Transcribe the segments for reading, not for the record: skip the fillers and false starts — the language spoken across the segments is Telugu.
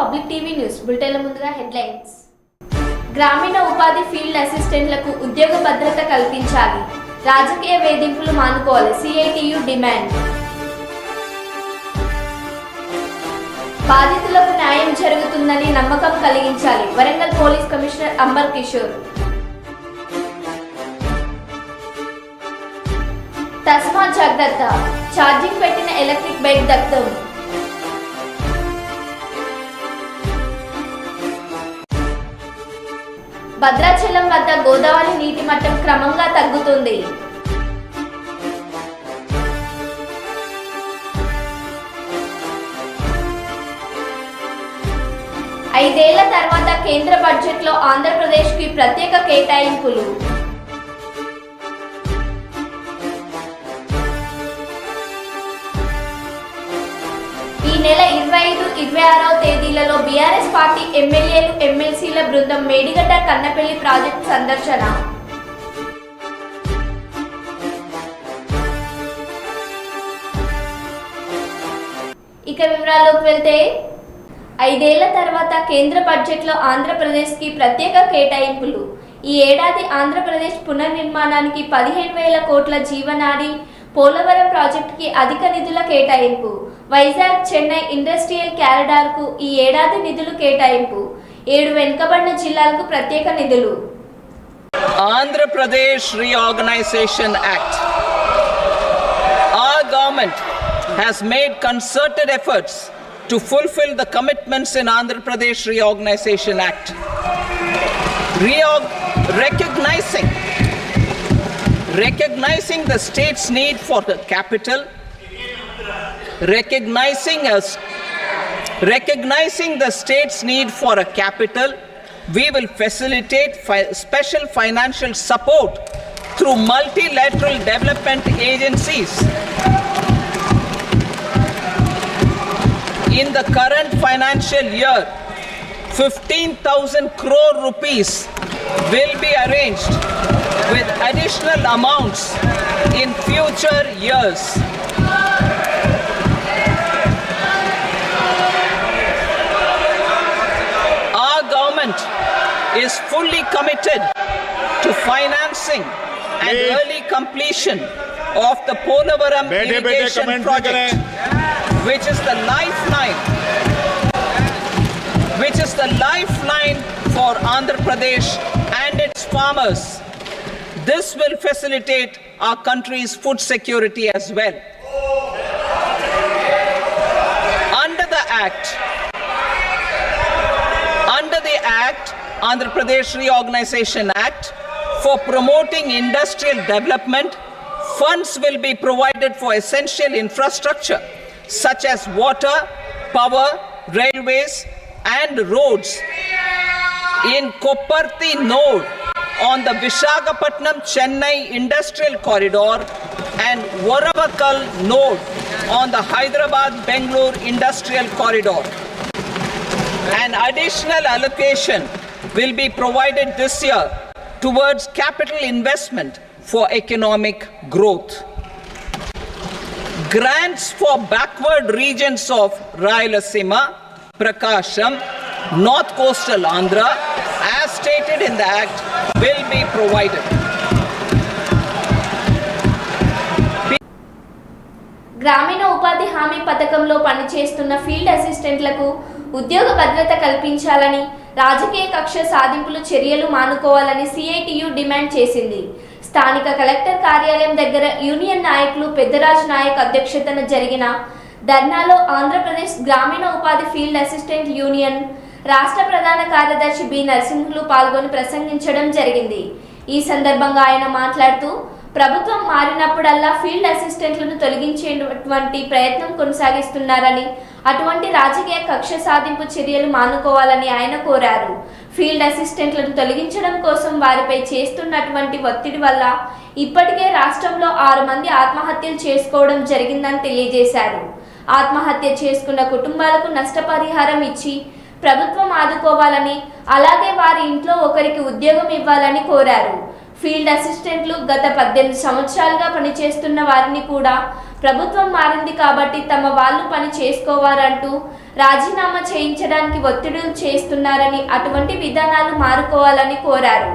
పబ్లిక్ టీవీ న్యూస్ బులెటిన్ల ముందుగా హెడ్లైన్స్. గ్రామీణ ఉపాధి ఫీల్డ్ అసిస్టెంట్లకు ఉద్యోగ భద్రత కల్పించాలి. రాజకీయ వేధింపులు మానుకోవాలి. సిఐటియు డిమాండ్. బాధితులకు న్యాయం జరుగుతుందని నమ్మకం కలిగించాలి. Warangal police commissioner Ambar Kishore. తస్మా జాగ్రత్త, ఛార్జింగ్ పెట్టిన ఎలక్ట్రిక్ బైక్ దగ్ధం. భద్రాచలం వద్ద గోదావరి నీటి మట్టం క్రమంగా తగ్గుతుంది. ఐదేళ్ల తర్వాత కేంద్ర బడ్జెట్లో ఆంధ్రప్రదేశ్కి ప్రత్యేక కేటాయింపులు. ఈ నెల 25, 26వ తేదీలలో బీఆర్ఎస్ పార్టీ ఎమ్మెల్యేలు, ఎమ్మెల్సీల బృందం మేడిగడ్డ కన్నపల్లి ప్రాజెక్టు సందర్శన. ఇక వివరాల్లోకి వెళ్తే, 5 ఏళ్ల తర్వాత కేంద్ర బడ్జెట్లో ఆంధ్రప్రదేశ్కి ప్రత్యేక కేటాయింపులు. ఈ ఏడాది ఆంధ్రప్రదేశ్ పునర్నిర్మాణానికి 15,000 కోట్ల జీవనాడి, పోలవరం ప్రాజెక్టుకి అధిక నిధుల కేటాయింపు. వైజాగ్, చెన్నై ఇండస్ట్రియల్ కారిడార్కు ఈ ఏడాది నిధులు కేటాయింపు. 7 వెనుకబడిన జిల్లాలకు ప్రత్యేక నిధులు. Pradesh Reorganization Act. Our government has made concerted efforts to fulfill the commitments in Andhra Pradesh Reorganization Act. Recognizing the state's need for the capital, recognizing the state's need for a capital, we will facilitate special financial support through multilateral development agencies. In the current financial year, 15,000 crore rupees will be arranged with additional amounts in future years. Our government is fully committed to financing and early completion of the Polavaram irrigation project, which is the lifeline for Andhra Pradesh and its farmers. This will facilitate our country's food security as well. Under the Act, Andhra Pradesh Reorganization Act, for promoting industrial development, funds will be provided for essential infrastructure such as water, power, railways and roads. In Kopparthi node on the Visakhapatnam-Chennai industrial corridor and Varavakal node on the Hyderabad-Bangalore industrial corridor. An additional allocation will be provided this year towards capital investment for economic growth. Grants for backward regions of Rayalaseema, Prakasham, North Coastal Andhra, as stated in the Act, will be provided. గ్రామీణ ఉపాధి హామీ పథకంలో పనిచేస్తున్న ఫీల్డ్ అసిస్టెంట్లకు ఉద్యోగ భద్రత కల్పించాలని, రాజకీయ కక్ష సాధింపులు చర్యలు మానుకోవాలని సిఐటియు డిమాండ్ చేసింది. స్థానిక కలెక్టర్ కార్యాలయం దగ్గర యూనియన్ నాయకులు పెద్దరాజు నాయక్ అధ్యక్షతన జరిగిన ధర్నాలో ఆంధ్రప్రదేశ్ గ్రామీణ ఉపాధి ఫీల్డ్ అసిస్టెంట్ యూనియన్ రాష్ట్ర ప్రధాన కార్యదర్శి బి నరసింహులు పాల్గొని ప్రసంగించడం జరిగింది. ఈ సందర్భంగా ఆయన మాట్లాడుతూ, ప్రభుత్వం మారినప్పుడల్లా ఫీల్డ్ అసిస్టెంట్లను తొలగించేటువంటి ప్రయత్నం కొనసాగిస్తున్నారని, అటువంటి రాజకీయ కక్ష సాధింపు చర్యలు మానుకోవాలని ఆయన కోరారు. ఫీల్డ్ అసిస్టెంట్లను తొలగించడం కోసం వారిపై చేస్తున్నటువంటి ఒత్తిడి వల్ల ఇప్పటికే రాష్ట్రంలో 6 మంది ఆత్మహత్యలు చేసుకోవడం జరిగిందని తెలియజేశారు. ఆత్మహత్య చేసుకున్న కుటుంబాలకు నష్టపరిహారం ఇచ్చి ప్రభుత్వం ఆదుకోవాలని, అలాగే వారి ఇంట్లో ఒకరికి ఉద్యోగం ఇవ్వాలని కోరారు. ఫీల్డ్ అసిస్టెంట్లు గత 18 సంవత్సరాలుగా పనిచేస్తున్న వారిని కూడా ప్రభుత్వం మారింది కాబట్టి తమ వాళ్ళు పని చేసుకోవారంటూ రాజీనామా చేయించడానికి ఒత్తిడులు చేస్తున్నారని, అటువంటి విధానాలు మారుకోవాలని కోరారు.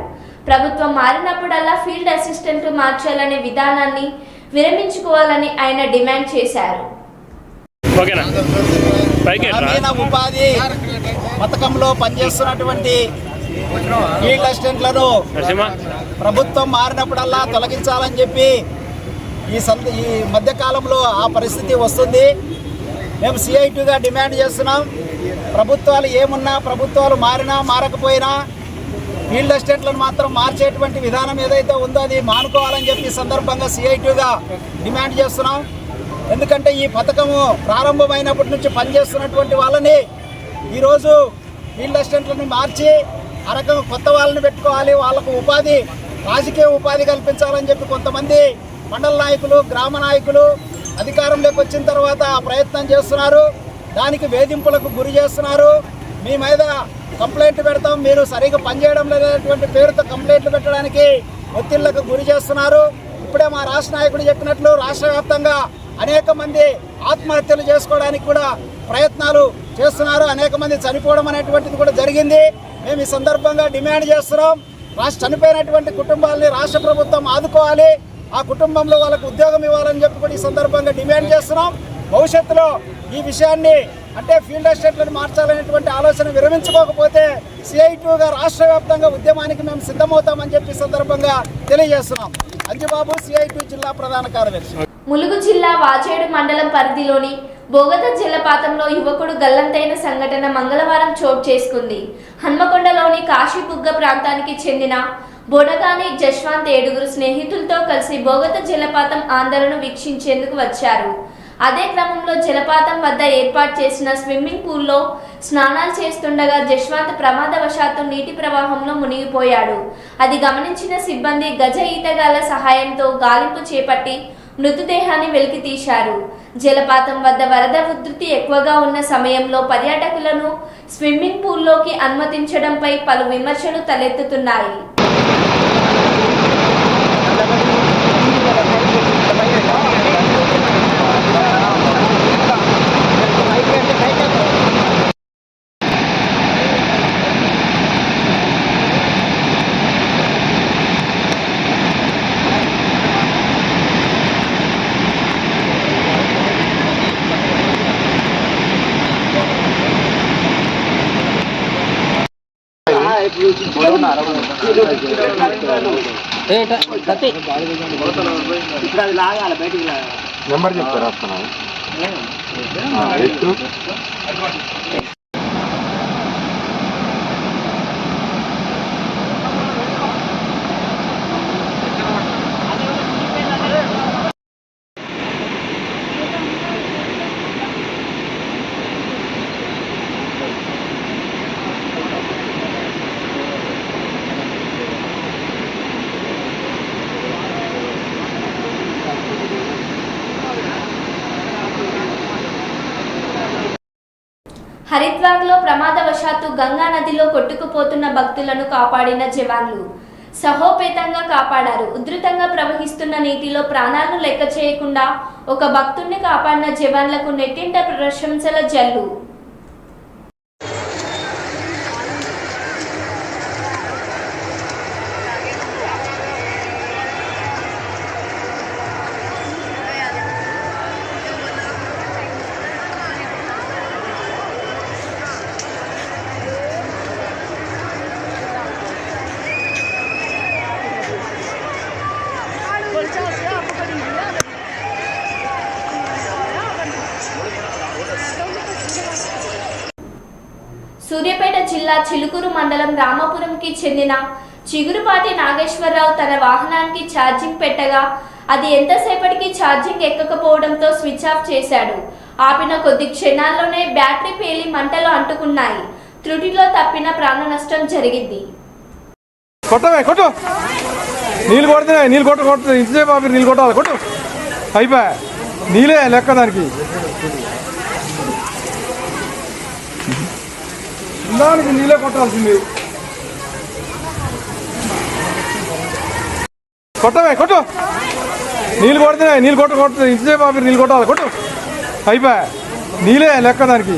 ప్రభుత్వం మారినప్పుడల్లా ఫీల్డ్ అసిస్టెంట్లు మార్చాలనే విధానాన్ని విరమించుకోవాలని ఆయన డిమాండ్ చేశారు. గ్రామీణ ఉపాధి పథకంలో పనిచేస్తున్నటువంటి ఫీల్డ్ అసిస్టెంట్లను ప్రభుత్వం మారినప్పుడల్లా తొలగించాలని చెప్పి ఈ మధ్యకాలంలో ఆ పరిస్థితి వస్తుంది. మేము CITగా డిమాండ్ చేస్తున్నాం. ప్రభుత్వాలు ఏమున్నా, ప్రభుత్వాలు మారినా మారకపోయినా ఫీల్డ్ అసిస్టెంట్లను మాత్రం మార్చేటువంటి విధానం ఏదైతే ఉందో అది మానుకోవాలని చెప్పి సందర్భంగా CITగా డిమాండ్ చేస్తున్నాం. ఎందుకంటే ఈ పథకము ప్రారంభమైనప్పటి నుంచి పనిచేస్తున్నటువంటి వాళ్ళని ఈరోజు ఫీల్డ్ అసిస్టెంట్లను మార్చి ఆ రకంగా కొత్త వాళ్ళని పెట్టుకోవాలి, వాళ్ళకు ఉపాధి, రాజకీయ ఉపాధి కల్పించాలని చెప్పి కొంతమంది మండల నాయకులు, గ్రామ నాయకులు అధికారంలోకి వచ్చిన తర్వాత ప్రయత్నం చేస్తున్నారు. దానికి వేధింపులకు గురి చేస్తున్నారు. మీ మీద కంప్లైంట్ పెడతాం, మీరు సరిగ్గా పనిచేయడం లేదనేటువంటి పేరుతో కంప్లైంట్లు పెట్టడానికి ఒత్తిళ్లకు గురి చేస్తున్నారు. ఇప్పుడే మా రాష్ట్ర నాయకుడు చెప్పినట్లు రాష్ట్ర వ్యాప్తంగా అనేక మంది ఆత్మహత్యలు చేసుకోవడానికి కూడా ప్రయత్నాలు చేస్తున్నారు. అనేక మంది చనిపోవడం అనేటువంటిది కూడా జరిగింది. మేము ఈ సందర్భంగా డిమాండ్ చేస్తున్నాం. చనిపోయినటువంటి కుటుంబాలని రాష్ట్ర ప్రభుత్వం ఆదుకోవాలి, ఆ కుటుంబంలో వాళ్ళకు ఉద్యోగం ఇవ్వాలని చెప్పి కూడా ఈ సందర్భంగా డిమాండ్ చేస్తున్నాం. భవిష్యత్తులో ఈ విషయాన్ని అంటే ఫీల్డ్ అసిస్టెంట్లను మార్చాలనేటువంటి ఆలోచన విరమించుకోకపోతే CITగా రాష్ట్ర వ్యాప్తంగా ఉద్యమానికి మేము సిద్ధమవుతామని చెప్పి సందర్భంగా తెలియజేస్తున్నాం. అంజుబాబు, CIT జిల్లా ప్రధాన కార్యదర్శి. ములుగు జిల్లా వాచేడు మండలం పరిధిలోని బోగత జలపాతంలో యువకుడు గల్లంతైన సంఘటన మంగళవారం చోటు చేసుకుంది. హన్మకొండలోని కాశీబుగ్గ ప్రాంతానికి చెందిన బొనగాని జశ్వంత్ 7 స్నేహితులతో కలిసి బోగత జలపాతం ఆందోళన వీక్షించేందుకు వచ్చారు. అదే క్రమంలో జలపాతం వద్ద ఏర్పాటు చేసిన స్విమ్మింగ్ పూల్లో స్నానాలు చేస్తుండగా జశ్వంత్ ప్రమాదవశాత్తు నీటి ప్రవాహంలో మునిగిపోయాడు. అది గమనించిన సిబ్బంది గజ ఈతగాళ్ల సహాయంతో గాలింపు చేపట్టి మృతదేహాన్ని వెలికి తీశారు. జలపాతం వద్ద వరద ఉధృతి ఎక్కువగా ఉన్న సమయంలో పర్యాటకులను స్విమ్మింగ్ పూల్లోకి అనుమతించడంపై పలు విమర్శలు తలెత్తుతున్నాయి. నెంబర్ చెప్తారా? వస్తున్నాను. హరిద్వార్లో ప్రమాదవశాత్తు గంగా నదిలో కొట్టుకుపోతున్న భక్తులను కాపాడిన జవాన్లు సహోపేతంగా కాపాడారు. ఉధృతంగా ప్రవహిస్తున్న నీటిలో ప్రాణాలను లెక్క చేయకుండా ఒక భక్తుడిని కాపాడిన జవాన్లకు నెట్టింట ప్రశంసల జల్లు. సూర్యాపేట జిల్లా చిలుకూరు మండలం రామాపురంకి చెందిన చిగురుపాటి నాగేశ్వరరావు తన వాహనానికి ఛార్జింగ్ పెట్టగా అది ఎంతసేపటికి ఛార్జింగ్ ఎక్కకపోవడంతో స్విచ్ ఆఫ్ చేశాడు. ఆపిన కొద్ది క్షణాల్లోనే బ్యాటరీ పేలి మంటలు అంటుకున్నాయి. త్రుటిలో తప్పిన ప్రాణ నష్టం జరిగింది. నీళ్ళు కొడుతున్నాయి, నీళ్ళు కొట్టు ఇంతసేపు ఆపి నీళ్ళు కొట్టాలి, కొట్టు అయిపోయా నీళ్ళే లెక్క దానికి. దానికి నీళ్ళే కొట్టాల్సింది. కొట్టవే కొట్టు నీళ్ళు కొడుతున్నాయి, నీళ్ళు కొట్టు ఇంతసేపు ఆపి నీళ్ళు కొట్టాలి, కొట్టు అయిపోయా. నీళ్ళే లెక్క దానికి.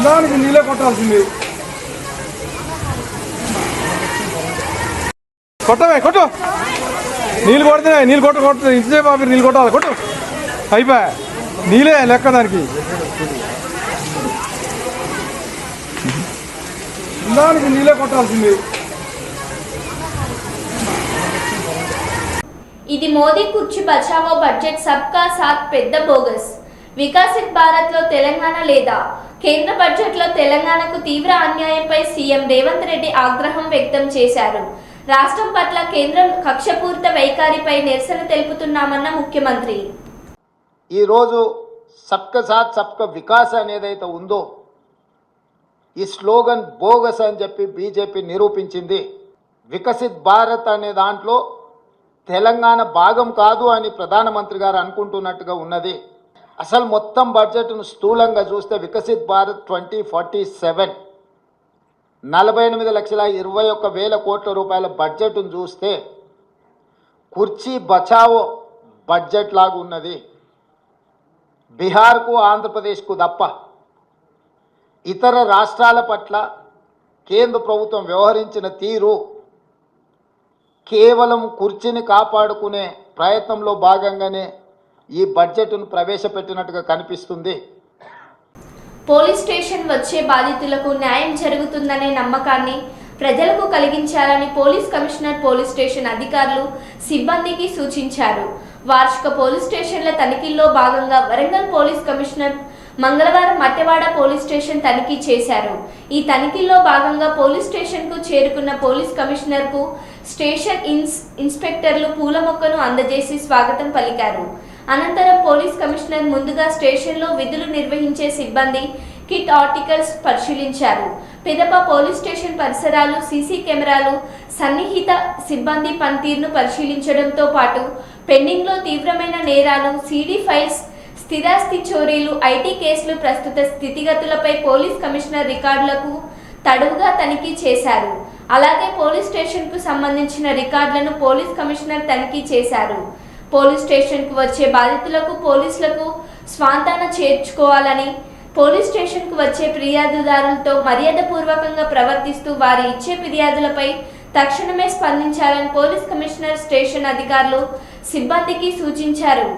దానికి నీళ్ళే కొట్టాల్సింది. కొట్టమే, కొట్టు. నీళ్ళు కొడుతున్నాయి, నీళ్ళు కొట్టు ఇంతసేపు ఆపి నీళ్ళు కొట్టాలి, కొట్టు అయిపోయా. నీళ్ళే లెక్క దానికి. దానికి నీళ్ళే కొట్టాల్సింది. ఇది మోదీ కుర్చీ బచావో బడ్జెట్ సబ్కా సాత్ పెద్ద బోగస్. వికసిత్ భారత్లో తెలంగాణ లేదా? కేంద్ర బడ్జెట్లో తెలంగాణకు తీవ్ర అన్యాయంపై సీఎం రేవంత్ రెడ్డి ఆగ్రహం వ్యక్తం చేశారు. రాష్ట్రం పట్ల కేంద్రం కక్షపూరిత వైఖరిపై నిరసన తెలుపుతున్నామన్న ముఖ్యమంత్రి. ఈరోజు సబ్కా సాత్ సబ్కా వికాస్ అనేదైతే ఉందో ఈ స్లోగన్ బోగస్ అని చెప్పి బీజేపీ నిరూపించింది. వికసిత్ భారత్ అనే దాంట్లో తెలంగాణ భాగం కాదు అని ప్రధానమంత్రి గారు అనుకుంటున్నట్టుగా ఉన్నది. అసలు మొత్తం బడ్జెట్ను స్థూలంగా చూస్తే వికసిత్ భారత్ 2047 48,21,000 కోట్ల రూపాయల బడ్జెట్ను చూస్తే కుర్చీ బచావో బడ్జెట్ లాగా ఉన్నది. బీహార్కు ఆంధ్రప్రదేశ్కు తప్ప ఇతర రాష్ట్రాల పట్ల కేంద్ర ప్రభుత్వం వ్యవహరించిన తీరు కేవలం కుర్చీని కాపాడుకునే ప్రయత్నంలో భాగంగానే ఈ బడ్జెట్ను ప్రవేశపెట్టినట్టుగా కనిపిస్తుంది. పోలీస్ స్టేషన్ వచ్చే బాధితులకు న్యాయం జరుగుతుందనే నమ్మకాన్ని ప్రజలకు కలిగించాలని పోలీస్ కమిషనర్ పోలీస్ స్టేషన్ అధికారులు సిబ్బందికి సూచించారు. వార్షిక పోలీస్ స్టేషన్ల తనిఖీల్లో భాగంగా వరంగల్ పోలీస్ కమిషనర్ మంగళవారం మట్టెవాడ పోలీస్ స్టేషన్ తనిఖీ చేశారు. ఈ తనిఖీల్లో భాగంగా పోలీస్ స్టేషన్కు చేరుకున్న పోలీస్ కమిషనర్కు స్టేషన్ ఇన్స్పెక్టర్లు పూల మొక్కను అందజేసి స్వాగతం పలికారు. అనంతరం పోలీస్ కమిషనర్ ముందుగా స్టేషన్లో విధులు నిర్వహించే సిబ్బంది కిట్ ఆర్టికల్స్ పరిశీలించారు. పిదప పోలీస్ స్టేషన్ పరిసరాలు, సీసీ కెమెరాలు, సన్నిహిత సిబ్బంది పనితీరును పరిశీలించడంతో పాటు పెండింగ్లో తీవ్రమైన నేరాలు, సీడీ ఫైల్స్, స్థిరాస్తి చోరీలు, ఐటీ కేసులు ప్రస్తుత స్థితిగతులపై పోలీస్ కమిషనర్ రికార్డులకు తడువుగా తనిఖీ చేశారు. అలాగే పోలీస్ స్టేషన్కు సంబంధించిన రికార్డులను పోలీస్ కమిషనర్ తనిఖీ చేశారు. పోలీస్ స్టేషన్కు వచ్చే బాధితులకు పోలీసులకు స్వాంతాన చేర్చుకోవాలని, పోలీస్ స్టేషన్కు వచ్చే ఫిర్యాదుదారులతో మర్యాదపూర్వకంగా ప్రవర్తిస్తూ వారి ఇచ్చే ఫిర్యాదులపై తక్షణమే స్పందించాలని పోలీస్ కమిషనర్ స్టేషన్ అధికారులు సిబ్బందికి సూచించారు.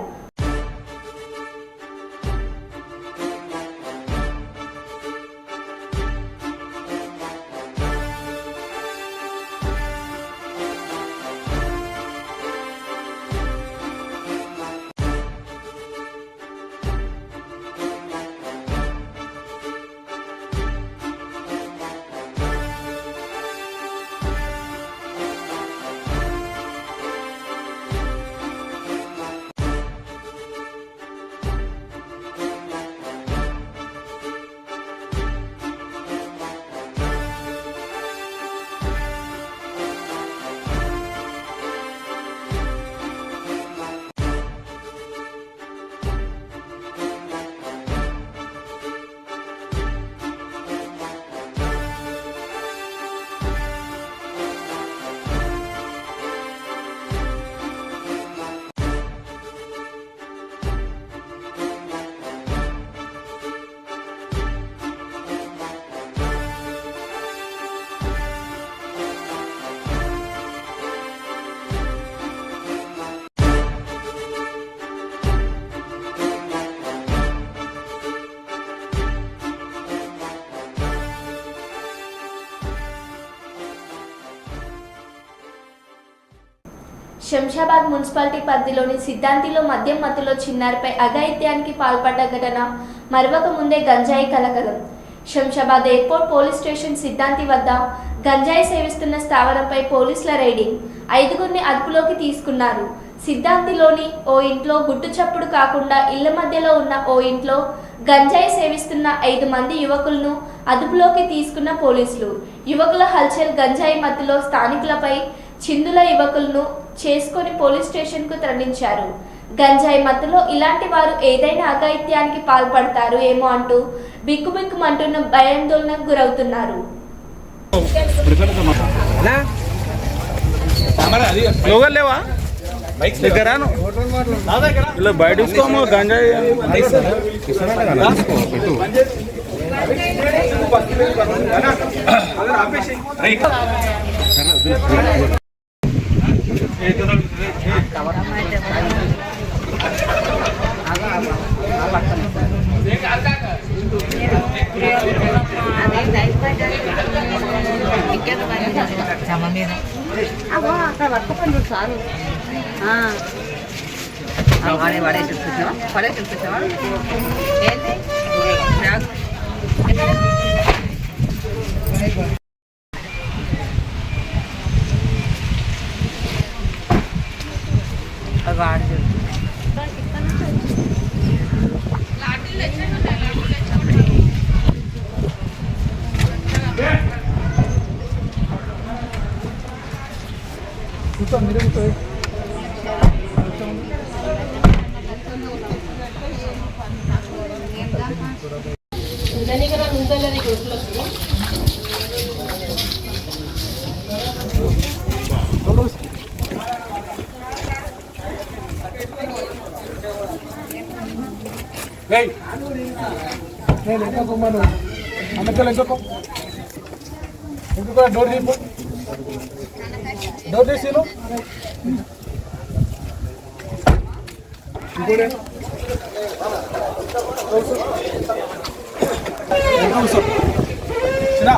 శంషాబాద్ మున్సిపాలిటీ పరిధిలోని సిద్ధాంతిలో మద్యం మత్తులో చిన్నారిపై అఘాయిత్యానికి పాల్పడ్డ ఘటన మరవక ముందే గంజాయి కలకలం. శంషాబాద్ ఎయిర్పోర్ట్ పోలీస్ స్టేషన్ సిద్ధాంతి వద్ద గంజాయి సేవిస్తున్న స్థావరంపై పోలీసుల రైడింగ్. 5గురిని అదుపులోకి తీసుకున్నారు. సిద్ధాంతిలోని ఓ ఇంట్లో గుట్టు చప్పుడు కాకుండా ఇళ్ల మధ్యలో ఉన్న ఓ ఇంట్లో గంజాయి సేవిస్తున్న 5 మంది యువకులను అదుపులోకి తీసుకున్న పోలీసులు. యువకుల హల్చల్ గంజాయి మత్తులో స్థానికులపై చిందుల యువకులను చేసుకొని పోలీస్ స్టేషన్కు తరలించారు. గంజాయి మత్తులో ఇలాంటి వారు ఏదైనా అఘాయిత్యానికి పాల్పడతారు ఏమో అంటూ బిక్కుబిక్కుమంటున్న భయాందోళనకు గురవుతున్నారు. లోగల్ లేవా దగ్గరాను ఇలా బయట తీసుకోము గంజాయి అక్కడ పట్టుకోండి సారు వాడే చూపించావా పడే చూపించావా ఏంటి వాడు ఇంకొక డోర్ తీపు డోర్ తీసిను ఇంకోటి చిన్న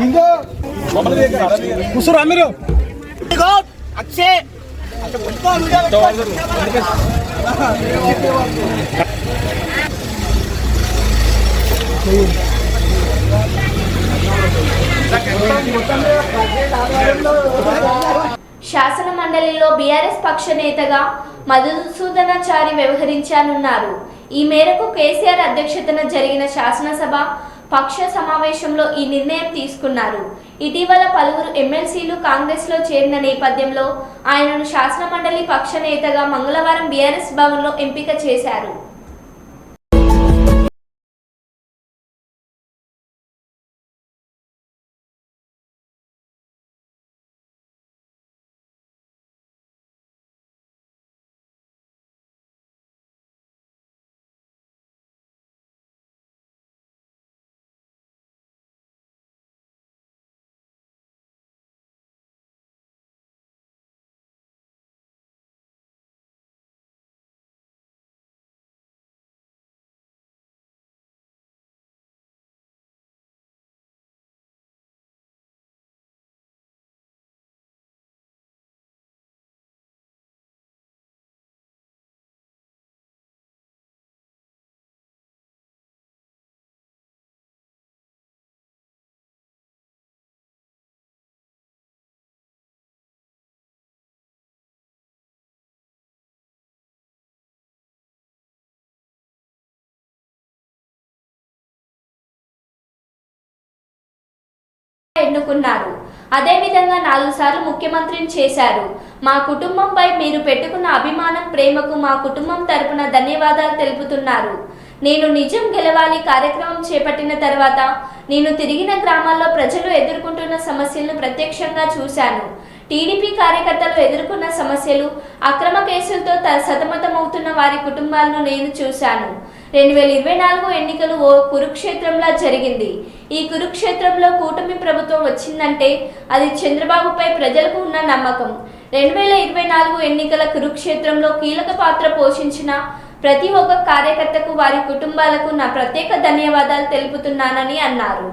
ఇంకో కూర్చోరా మీరు అక్షయ్ శాసన మండలిలో బీఆర్ఎస్ పక్ష నేతగా మధుసూదనాచారి వ్యవహరించనున్నారు. ఈ మేరకు కేసీఆర్ అధ్యక్షతన జరిగిన శాసనసభ పక్ష సమావేశంలో ఈ నిర్ణయం తీసుకున్నారు. ఇటీవల పలువురు ఎమ్మెల్సీలు కాంగ్రెస్లో చేరిన నేపథ్యంలో ఆయనను శాసన మండలి పక్ష నేతగా మంగళవారం బీఆర్ఎస్ భవన్లో ఎంపిక చేశారు. ఎన్నుకున్నారు. అదేవిధంగా 4 సార్లు ముఖ్యమంత్రిని చేశారు. మా కుటుంబంపై మీరు పెట్టుకున్న అభిమానం, ప్రేమకు మా కుటుంబం తరపున ధన్యవాదాలు తెలుపుతున్నారు. నేను నిజం గెలవాలి కార్యక్రమం చేపట్టిన తర్వాత నేను తిరిగిన గ్రామాల్లో ప్రజలు ఎదుర్కొంటున్న సమస్యలను ప్రత్యక్షంగా చూశాను. టీడీపీ కార్యకర్తలు ఎదుర్కొన్న సమస్యలు, అక్రమ కేసులతో సతమతమవుతున్న వారి కుటుంబాలను నేను చూశాను. 2024 ఎన్నికలు ఓ కురుక్షేత్రంలా జరిగింది. ఈ కురుక్షేత్రంలో కూటమి ప్రభుత్వం వచ్చిందంటే అది చంద్రబాబుపై ప్రజలకు ఉన్న నమ్మకం. 2024 ఎన్నికల కురుక్షేత్రంలో కీలక పాత్ర పోషించిన ప్రతి ఒక్క కార్యకర్తకు, వారి కుటుంబాలకు నా ప్రత్యేక ధన్యవాదాలు తెలుపుతున్నానని అన్నారు.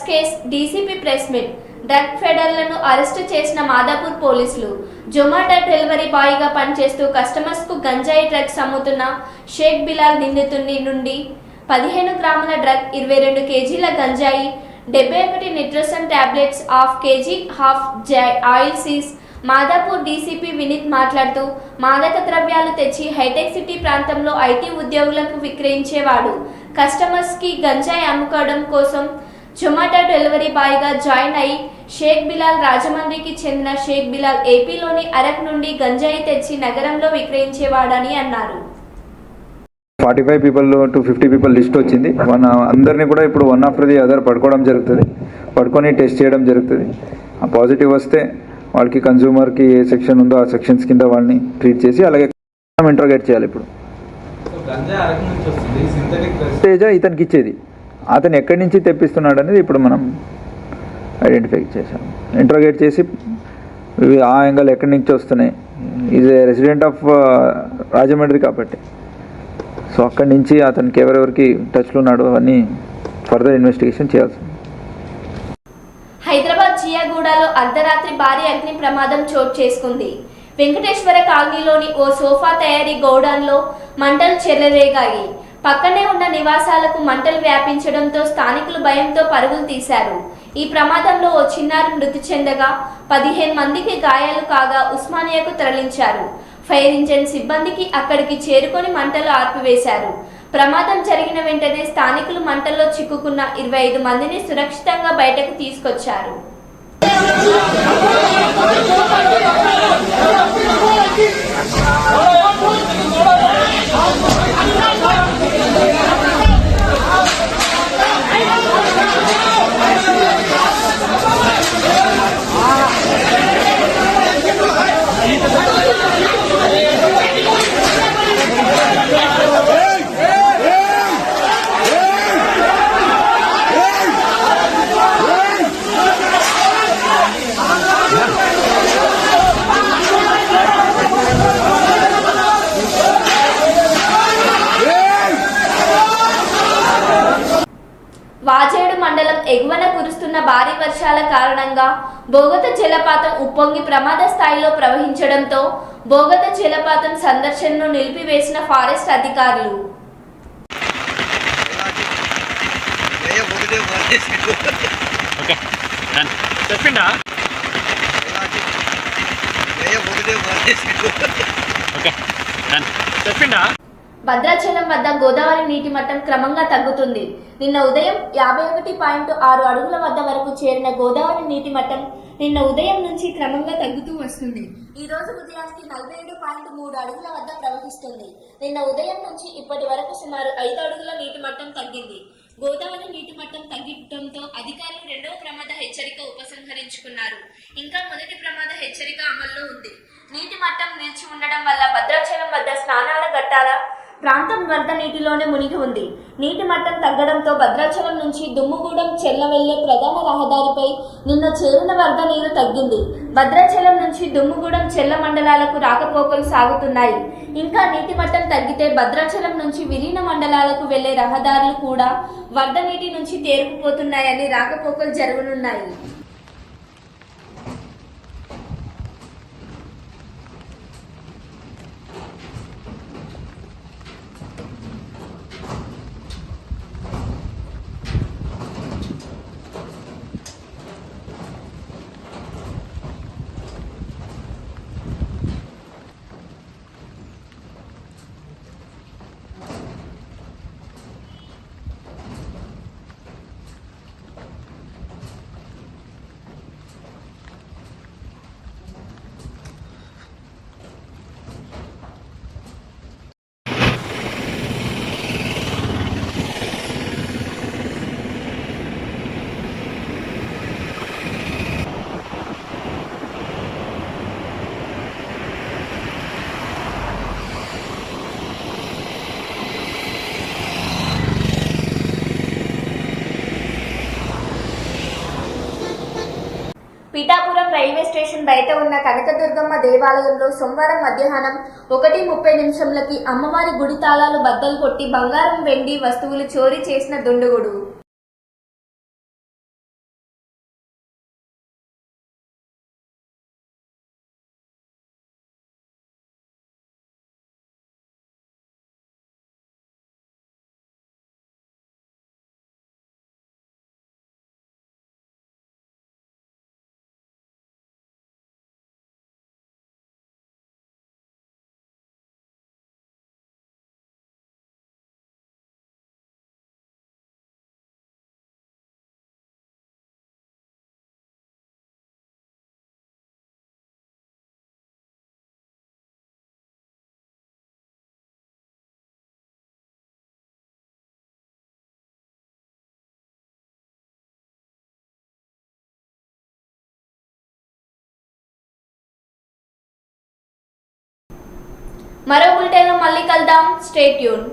Case DCP press meet. Drug ఫెడర్లను అరెస్టు చేసిన మాదాపూర్ పోలీసులు. జొమాటో డెలివరీ బాయ్గా పనిచేస్తూ కస్టమర్స్కు గంజాయి డ్రగ్స్ అమ్ముతున్న షేక్ బిలాల్ నిందితుడి నుండి 15 గ్రాముల డ్రగ్, 22 కేజీల గంజాయి, 71 Nitrosun tablets, half KG oil seize. Madhapur DCP Vineeth మాట్లాడుతూ, మాదక ద్రవ్యాలు తెచ్చి హైటెక్ సిటీ ప్రాంతంలో ఐటీ ఉద్యోగులకు విక్రయించేవాడు. కస్టమర్స్కి గంజాయి అమ్ముకోవడం కోసం జొమాటో డెలివరీ బాయ్గా జాయిన్ అయి షేక్ బిలాల్ రాజమండ్రికి చెందిన షేక్ బిలాల్ ఏపీలోని అరక్ నుండి గంజాయి తెచ్చి నగరంలో విక్రయించేవాడని అన్నారు. 45 పీపుల్ టు 50 పీపుల్ లిస్ట్ వచ్చింది. అందరినీ కూడా ఇప్పుడు వన్ ఆఫ్టర్ ది అదర్ పట్టుకోవడం జరుగుతుంది, పట్టుకొని టెస్ట్ చేయడం జరుగుతుంది. ఆ పాజిటివ్ వస్తే వాళ్ళకి కన్జ్యూమర్కి ఏ సెక్షన్ ఉందో ఆ సెక్షన్స్ కింద వాళ్ళని ట్రీట్ చేసి అలాగే ఇంట్రోగేట్ చేయాలి. ఇప్పుడు తేజ ఇతనికి ఇచ్చేది, అతను ఎక్కడి నుంచి తెప్పిస్తున్నాడు అనేది ఇప్పుడు మనం ఐడెంటిఫై చేశాం. ఇంట్రోగేట్ చేసి ఆ యాంగిల్ ఎక్కడి నుంచి వస్తున్నాయి, is a resident of Rajahmundry కాబట్టి సో అక్కడి నుంచి అతనికి ఎవరెవరికి టచ్లో ఉన్నాడో అవన్నీ ఫర్దర్ ఇన్వెస్టిగేషన్ చేయాల్సి. హైదరాబాద్ జియాగూడలో అర్ధరాత్రి భారీ అగ్ని ప్రమాదం చోటు చేసుకుంది. వెంకటేశ్వర కాలనీలోని ఓ సోఫా తయారీ గోడౌన్లో మంటలు చెలరేగాయి. పక్కనే ఉన్న నివాసాలకు మంటలు వ్యాపించడంతో స్థానికులు భయంతో పరుగులు తీశారు. ఈ ప్రమాదంలో ఓ చిన్నారి మృతి చెందగా 15 మందికి గాయాలు కాగా ఉస్మానియాకు తరలించారు. ఫైర్ ఇంజిన్ సిబ్బందికి అక్కడికి చేరుకొని మంటలు ఆర్పివేశారు. ప్రమాదం జరిగిన వెంటనే స్థానికులు మంటల్లో చిక్కుకున్న 25 మందిని సురక్షితంగా బయటకు తీసుకొచ్చారు. వాజేడు మండలం ఎగువన కురుస్తున్న భారీ వర్షాల కారణంగా బోగత జలపాతం ఉప్పొంగి ప్రమాద స్థాయిలో ప్రవహించడంతో బోగత జలపాతం సందర్శనను నిలిపివేసిన ఫారెస్ట్ అధికారులు. భద్రాచలం వద్ద గోదావరి నీటి మట్టం క్రమంగా తగ్గుతుంది. నిన్న ఉదయం 51.6 అడుగుల వద్ద వరకు చేరిన గోదావరి నీటి మట్టం నిన్న ఉదయం నుంచి క్రమంగా తగ్గుతూ వస్తుంది. ఈ రోజు ఉదయానికి 47.3 అడుగుల వద్ద ప్రవహిస్తుంది. నిన్న ఉదయం నుంచి ఇప్పటి వరకు సుమారు 5 అడుగుల నీటి మట్టం తగ్గింది. గోదావరి నీటి మట్టం తగ్గడంతో అధికారులు 2వ ప్రమాద హెచ్చరిక ఉపసంహరించుకున్నారు. ఇంకా మొదటి ప్రమాద హెచ్చరిక అమల్లో ఉంది. నీటి మట్టం నిలిచి ఉండడం వల్ల భద్రాచలం వద్ద స్నానాల ఘట్టాల ప్రాంతం వరద నీటిలోనే మునిగి ఉంది. నీటి మట్టం తగ్గడంతో భద్రాచలం నుంచి దుమ్ముగూడెం చెర్ల వెళ్లే ప్రధాన రహదారిపై నిన్న చేరిన వరద నీరు తగ్గింది. భద్రాచలం నుంచి దుమ్ముగూడెం చెర్ల మండలాలకు రాకపోకలు సాగుతున్నాయి. ఇంకా నీటి మట్టం తగ్గితే భద్రాచలం నుంచి విలీన మండలాలకు వెళ్లే రహదారులు కూడా వరద నీటి నుంచి తేరుకుపోతున్నాయని రాకపోకలు జరగనున్నాయి. పిఠాపురం రైల్వే స్టేషన్ బయట ఉన్న కనకదుర్గమ్మ దేవాలయంలో సోమవారం మధ్యాహ్నం 1:30 అమ్మవారి గుడి తాళాలు బద్దలు కొట్టి బంగారం, వెండి వస్తువులు చోరీ చేసిన దుండగుడు మరో బులెటిన్లో మళ్ళీ కలుద్దాం. Stay tune.